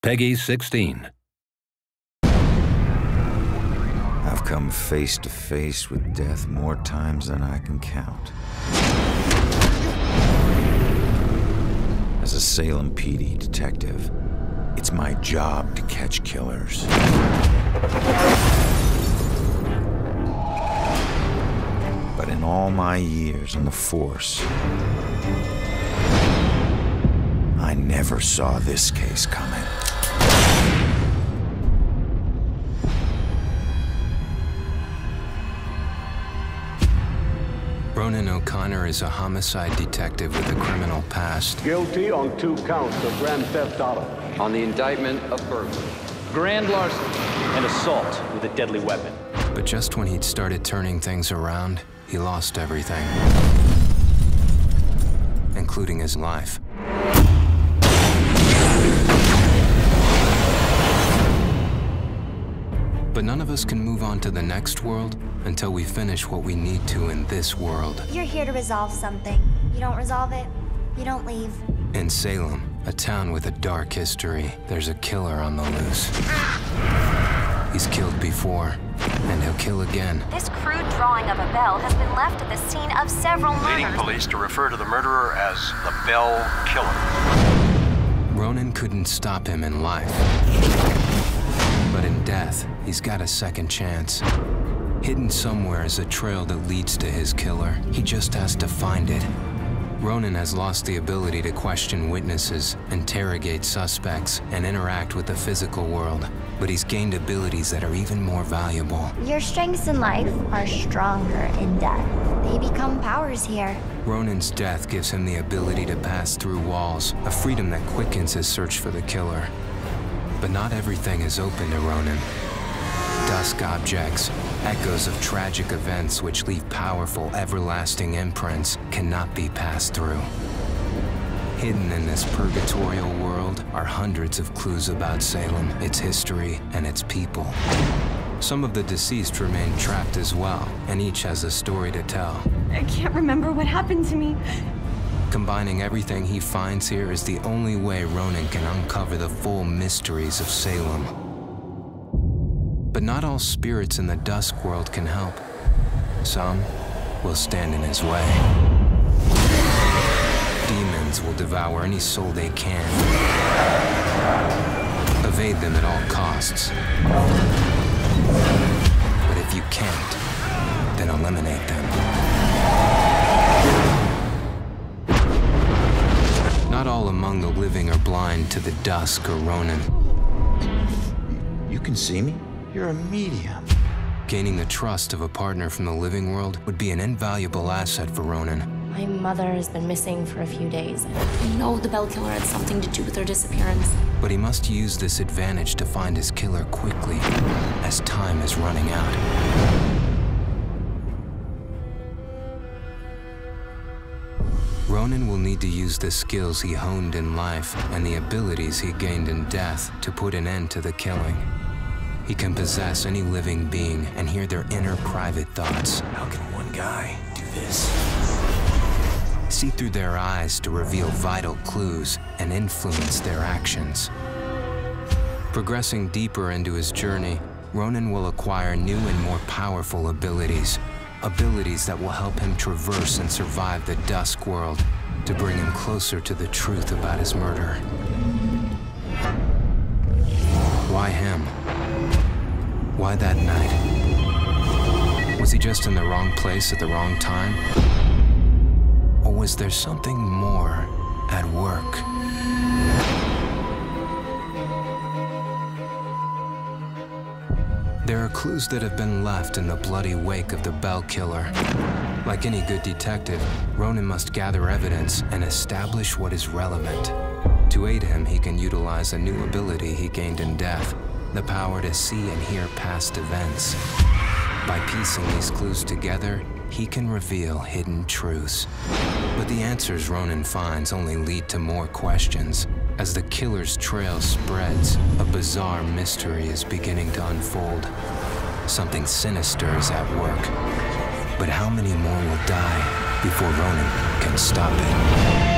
Peggy 16. I've come face to face with death more times than I can count. As a Salem PD detective, it's my job to catch killers. But in all my years on the force, I never saw this case coming. Ronan O'Connor is a homicide detective with a criminal past. Guilty on 2 counts of grand theft auto. On the indictment of burglary, grand larceny, and assault with a deadly weapon. But just when he'd started turning things around, he lost everything, including his life. But none of us can move on to the next world until we finish what we need to in this world. You're here to resolve something. You don't resolve it, you don't leave. In Salem, a town with a dark history, there's a killer on the loose. He's killed before, and he'll kill again. This crude drawing of a bell has been left at the scene of several murders. Leading police to refer to the murderer as the Bell Killer. Ronan couldn't stop him in life. But in death, he's got a second chance. Hidden somewhere is a trail that leads to his killer. He just has to find it. Ronan has lost the ability to question witnesses, interrogate suspects, and interact with the physical world. But he's gained abilities that are even more valuable. Your strengths in life are stronger in death. They become powers here. Ronan's death gives him the ability to pass through walls, a freedom that quickens his search for the killer. But not everything is open to Ronan. Dusk objects, echoes of tragic events which leave powerful, everlasting imprints, cannot be passed through. Hidden in this purgatorial world are hundreds of clues about Salem, its history, and its people. Some of the deceased remain trapped as well, and each has a story to tell. I can't remember what happened to me. Combining everything he finds here is the only way Ronan can uncover the full mysteries of Salem. But not all spirits in the dusk world can help. Some will stand in his way. Demons will devour any soul they can. Evade them at all costs. But if you can't, then eliminate them. Not all among the living are blind to the dusk or Ronan. You can see me? You're a medium. Gaining the trust of a partner from the living world would be an invaluable asset for Ronan. My mother has been missing for a few days. I know the Bell Killer had something to do with her disappearance. But he must use this advantage to find his killer quickly, as time is running out. Ronan will need to use the skills he honed in life and the abilities he gained in death to put an end to the killing. He can possess any living being and hear their inner private thoughts. How can one guy do this? See through their eyes to reveal vital clues and influence their actions. Progressing deeper into his journey, Ronan will acquire new and more powerful abilities. Abilities that will help him traverse and survive the dusk world to bring him closer to the truth about his murder. Why him? Why that night? Was he just in the wrong place at the wrong time? Or was there something more at work? There are clues that have been left in the bloody wake of the Bell Killer. Like any good detective, Ronan must gather evidence and establish what is relevant. To aid him, he can utilize a new ability he gained in death, the power to see and hear past events. By piecing these clues together, he can reveal hidden truths. But the answers Ronan finds only lead to more questions. As the killer's trail spreads, a bizarre mystery is beginning to unfold. Something sinister is at work. But how many more will die before Ronan can stop it?